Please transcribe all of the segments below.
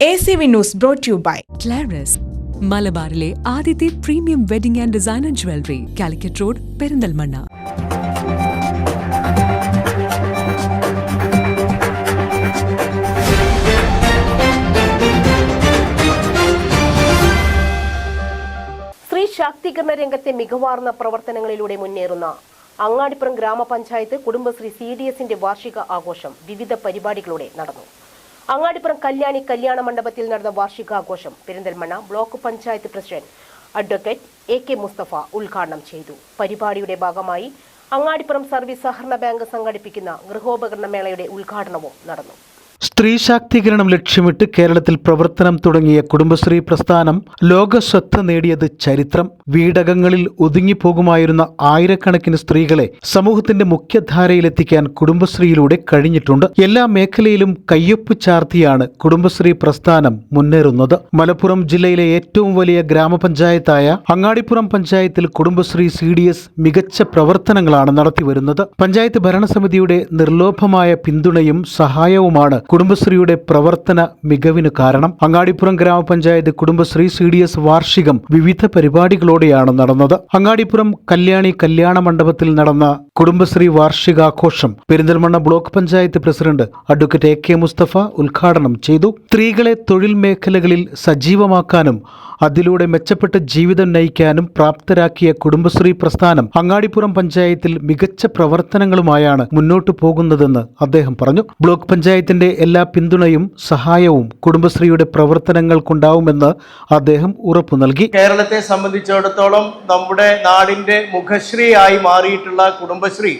ACV News brought to you by Claris, മലബാറിലെ ആദ്യത്തെ premium wedding and designer jewellery, Calicut road, Perinthalmanna. സ്ത്രീ ശാക്തീകരണ രംഗത്തെ മികവാർന്ന പ്രവർത്തനങ്ങളിലൂടെ മുന്നേറുന്ന അങ്ങാടിപ്പുറം ഗ്രാമപഞ്ചായത്ത് കുടുംബശ്രീ CDSന്റെ വാർഷിക ആഘോഷം വിവിധ പരിപാടികളോടെ നടന്നു. അങ്ങാടിപ്പുറം കല്യാണ മണ്ഡപത്തിൽ നടന്ന വാർഷികാഘോഷം Perinthalmanna block panchayat president advocate AK Mustafa ഉദ്ഘാടനം ചെയ്തു. പരിപാടിയുടെ ഭാഗമായി അങ്ങാടിപ്പുറം സർവീസ് സഹകരണ ബാങ്ക് സംഘടിപ്പിക്കുന്ന ഗൃഹോപകരണ മേളയുടെ ഉദ്ഘാടനവും നടന്നു. സ്ത്രീ ശാക്തീകരണം ലക്ഷ്യമിട്ട് കേരളത്തിൽ പ്രവർത്തനം തുടങ്ങിയ കുടുംബശ്രീ പ്രസ്ഥാനം ലോക ശ്രദ്ധ നേടിയത് ചരിത്രം. വീടകങ്ങളിൽ ഒതുങ്ങിപ്പോകുമായിരുന്ന ആയിരക്കണക്കിന് സ്ത്രീകളെ സമൂഹത്തിന്റെ മുഖ്യധാരയിലെത്തിക്കാൻ കുടുംബശ്രീയിലൂടെ കഴിഞ്ഞിട്ടുണ്ട്. എല്ലാ മേഖലയിലും കയ്യൊപ്പ് ചാർത്തിയാണ് കുടുംബശ്രീ പ്രസ്ഥാനം മുന്നേറുന്നത്. മലപ്പുറം ജില്ലയിലെ ഏറ്റവും വലിയ ഗ്രാമപഞ്ചായത്തായ അങ്ങാടിപ്പുറം പഞ്ചായത്തിൽ കുടുംബശ്രീ CDS മികച്ച പ്രവർത്തനങ്ങളാണ് നടത്തിവരുന്നത്. പഞ്ചായത്ത് ഭരണസമിതിയുടെ നിർലോഭമായ പിന്തുണയും സഹായവുമാണ് കുടുംബശ്രീയുടെ പ്രവർത്തന മികവിന് കാരണം. അങ്ങാടിപ്പുറം ഗ്രാമപഞ്ചായത്ത് കുടുംബശ്രീ CDS വാർഷികം വിവിധ പരിപാടികളോടെയാണ് നടന്നത്. അങ്ങാടിപ്പുറം കല്യാണ മണ്ഡപത്തിൽ നടന്ന കുടുംബശ്രീ വാർഷികാഘോഷം Perinthalmanna block panchayat president advocate AK Mustafa ഉദ്ഘാടനം ചെയ്തു. സ്ത്രീകളെ തൊഴിൽ മേഖലകളിൽ സജീവമാക്കാനും അതിലൂടെ മെച്ചപ്പെട്ട ജീവിതം നയിക്കാനും പ്രാപ്തരാക്കിയ കുടുംബശ്രീ പ്രസ്ഥാനം അങ്ങാടിപ്പുറം പഞ്ചായത്തിൽ മികച്ച പ്രവർത്തനങ്ങളുമായാണ് മുന്നോട്ടു പോകുന്നതെന്ന് അദ്ദേഹം പറഞ്ഞു. ബ്ലോക്ക് പഞ്ചായത്തിന്റെ എല്ലാ പിന്തുണയും സഹായവും കുടുംബശ്രീയുടെ പ്രവർത്തനങ്ങൾക്കുണ്ടാവുമെന്ന് അദ്ദേഹം ഉറപ്പു നൽകി. കേരളത്തെ സംബന്ധിച്ചിടത്തോളം നമ്മുടെ നാടിന്റെ മുഖശ്രീയായി മാറിയിട്ടുള്ള കുടുംബശ്രീ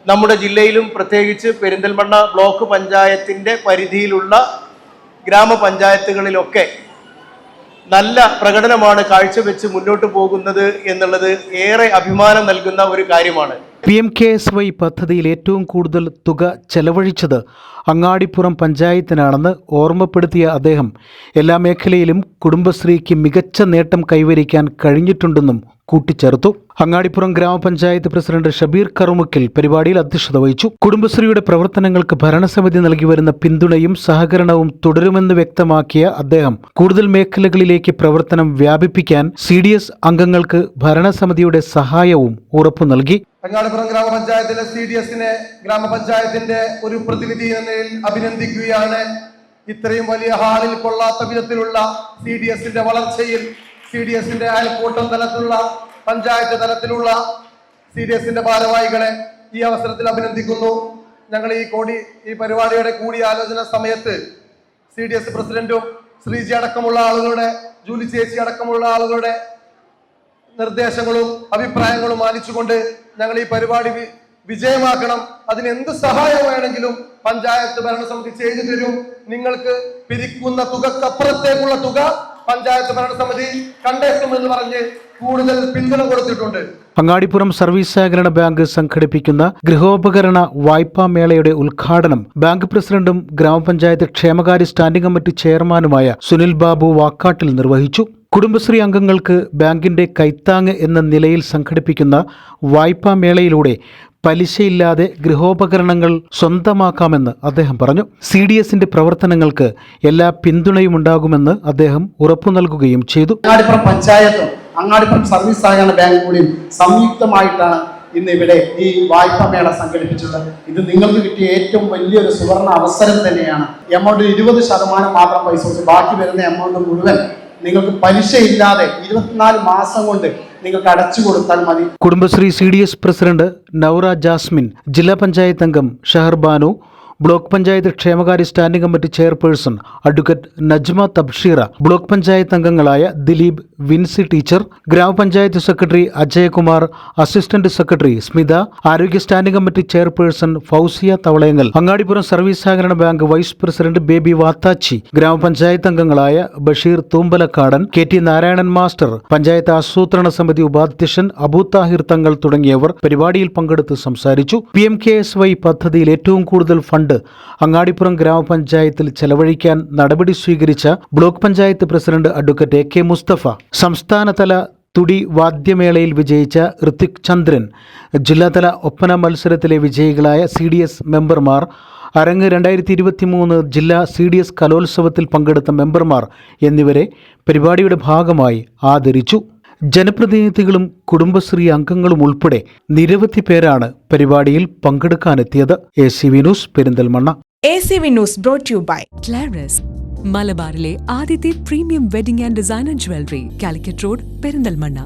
നമ്മുടെ ജില്ലയിലും പ്രത്യേകിച്ച് പെരിന്തൽമണ്ണ ബ്ലോക്ക് പഞ്ചായത്തിന്റെ പരിധിയിലുള്ള ഗ്രാമപഞ്ചായത്തുകളിലൊക്കെ നല്ല പ്രകടനമാണ് കാഴ്ചവെച്ച് മുന്നോട്ട് പോകുന്നത് എന്നുള്ളത് ഏറെ അഭിമാനം നൽകുന്ന ഒരു കാര്യമാണ്. PMKSY പദ്ധതിയിൽ ഏറ്റവും കൂടുതൽ തുക ചെലവഴിച്ചത് അങ്ങാടിപ്പുറം പഞ്ചായത്തിനാണെന്ന് ഓർമ്മപ്പെടുത്തിയ അദ്ദേഹം എല്ലാ മേഖലയിലും കുടുംബശ്രീക്ക് മികച്ച നേട്ടം കൈവരിക്കാൻ കഴിഞ്ഞിട്ടുണ്ടെന്നും കൂട്ടിച്ചേർത്തു. അങ്ങാടിപ്പുറം ഗ്രാമപഞ്ചായത്ത് പ്രസിഡന്റ് ഷബീർ കറുമുക്കിൽ പരിപാടിയിൽ അധ്യക്ഷത വഹിച്ചു. കുടുംബശ്രീയുടെ പ്രവർത്തനങ്ങൾക്ക് ഭരണസമിതി നൽകി വരുന്ന പിന്തുണയും സഹകരണവും തുടരുമെന്ന് വ്യക്തമാക്കിയ അദ്ദേഹം കൂടുതൽ മേഖലകളിലേക്ക് പ്രവർത്തനം വ്യാപിപ്പിക്കാൻ CDS അംഗങ്ങൾക്ക് ഭരണസമിതിയുടെ സഹായവും ഉറപ്പു നൽകി. അങ്ങാടിപ്പുറം ഗ്രാമപഞ്ചായത്തിലെ CDSനെ ഗ്രാമപഞ്ചായത്തിന്റെ ഒരു പ്രതിനിധി എന്ന നിലയിൽ അഭിനന്ദിക്കുകയാണ്. ഇത്രയും വലിയ ഹാളിൽ കൊള്ളാത്ത വിധത്തിലുള്ള CDSന്റെ വളർച്ചയിൽ CDSന്റെ അയൽക്കൂട്ടം തലത്തിലുള്ള പഞ്ചായത്ത് തലത്തിലുള്ള CDSന്റെ ഭാരവാഹികളെ ഈ അവസരത്തിൽ അഭിനന്ദിക്കുന്നു. ഞങ്ങൾ ഈ പരിപാടിയുടെ കൂടിയാലോചന സമയത്ത് CDS പ്രസിഡന്റും ശ്രീജി അടക്കമുള്ള ആളുകളുടെ ജൂലി ചേച്ചി അടക്കമുള്ള ആളുകളുടെ നിർദ്ദേശങ്ങളും അഭിപ്രായങ്ങളും മാനിച്ചുകൊണ്ട് ഞങ്ങൾ ഈ പരിപാടി വിജയമാക്കണം, അതിന് എന്ത് സഹായം വേണമെങ്കിലും പഞ്ചായത്ത് ഭരണസമിതി ചെയ്തു തരും, നിങ്ങൾക്ക് പിരിക്കുന്ന തുകക്കപ്പുറത്തേക്കുള്ള തുക പഞ്ചായത്ത് ഭരണസമിതി കണ്ടെത്തുമെന്ന് പറഞ്ഞ് കൂടുതൽ പിന്തുണ കൊടുത്തിട്ടുണ്ട്. അങ്ങാടിപ്പുറം സർവീസ് സഹകരണ ബാങ്ക് സംഘടിപ്പിക്കുന്ന ഗൃഹോപകരണ വായ്പാ മേളയുടെ ഉദ്ഘാടനം ബാങ്ക് പ്രസിഡന്റും ഗ്രാമപഞ്ചായത്ത് ക്ഷേമകാര്യ സ്റ്റാൻഡിംഗ് കമ്മിറ്റി ചെയർമാനുമായ സുനിൽ ബാബു വാക്കാട്ടിൽ നിർവഹിച്ചു. കുടുംബശ്രീ അംഗങ്ങൾക്ക് ബാങ്കിന്റെ കൈത്താങ് എന്ന നിലയിൽ സംഘടിപ്പിക്കുന്ന വായ്പാ മേളയിലൂടെ പലിശയില്ലാതെ ഗൃഹോപകരണങ്ങൾ സ്വന്തമാക്കാമെന്ന് അദ്ദേഹം പറഞ്ഞു. CDSന്റെ പ്രവർത്തനങ്ങൾക്ക് എല്ലാ പിന്തുണയും ഉണ്ടാകുമെന്ന് അദ്ദേഹം ഉറപ്പു നൽകുകയും ചെയ്തു. അങ്ങാടിപ്പുറം പഞ്ചായത്തും അങ്ങാടിപ്പുറം സർവീസ് സഹകരണ ബാങ്ക് കൂടിയും സംയുക്തമായിട്ടാണ് ഇന്ന് ഇവിടെ ഈ വായ്പാ മേള സംഘടിപ്പിച്ചിട്ടുള്ളത്. ഇത് നിങ്ങൾക്ക് കിട്ടിയ ഏറ്റവും വലിയൊരു സുവർണ അവസരം തന്നെയാണ്. എമൗണ്ട് 20% മാത്രം പൈസ കൊടുത്ത് ബാക്കി വരുന്ന എമൗണ്ട് മുഴുവൻ നിങ്ങൾക്ക് പലിശയില്ലാതെ 24 മാസം കൊണ്ട് നിങ്ങൾക്ക് അടച്ചു കൊടുത്താൽ മതി. കുടുംബശ്രീ CDS പ്രസിഡന്റ് നൗറ ജാസ്മിൻ, ജില്ലാ പഞ്ചായത്ത് അംഗം ഷഹർ ബാനു, ബ്ലോക്ക് പഞ്ചായത്ത് ക്ഷേമകാര്യ standing committee chairperson advocate Najma Thabsheera, block panchayat അംഗങ്ങളായ ദിലീപ്, വിൻസി ടീച്ചർ, ഗ്രാമപഞ്ചായത്ത് secretary Ajayakumar, assistant secretary Smitha, ആരോഗ്യ standing committee chairperson Fousiya Thavalayangal, Angadippuram service സഹകരണ bank vice president Baby Vathachi, ഗ്രാമപഞ്ചായത്ത് അംഗങ്ങളായ ബഷീർ തൂമ്പലക്കാടൻ, KT നാരായണൻ മാസ്റ്റർ, പഞ്ചായത്ത് ആസൂത്രണ സമിതി ഉപാധ്യക്ഷൻ അബൂ താഹിർ തങ്ങൾ തുടങ്ങിയവർ പരിപാടിയിൽ പങ്കെടുത്ത് സംസാരിച്ചു. PMKSY പദ്ധതിയിൽ ഏറ്റവും കൂടുതൽ ഫണ്ട് അങ്ങാടിപ്പുറം ഗ്രാമപഞ്ചായത്തിൽ ചെലവഴിക്കാൻ നടപടി സ്വീകരിച്ച block panchayat president advocate AK Mustafa, സംസ്ഥാനതല തുടി വാദ്യമേളയിൽ വിജയിച്ച ഋത്വിക് ചന്ദ്രൻ, ജില്ലാതല ഒപ്പന മത്സരത്തിലെ വിജയികളായ CDS മെമ്പർമാർ, അരങ്ങ് 2023 ജില്ലാ CDS കലോത്സവത്തിൽ പങ്കെടുത്ത മെമ്പർമാർ എന്നിവരെ പരിപാടിയുടെ ഭാഗമായി ആദരിച്ചു. ജനപ്രതിനിധികളും കുടുംബശ്രീ അംഗങ്ങളും ഉൾപ്പെടെ നിരവധി പേരാണ് പരിപാടിയിൽ പങ്കെടുക്കാനെത്തിയത്. ACV news Perinthalmanna. ACV News brought to you by ക്ലാരസ്, മലബാറിലെ ആദ്യത്തെ premium wedding and designer jewellery, Calicut road, Perinthalmanna.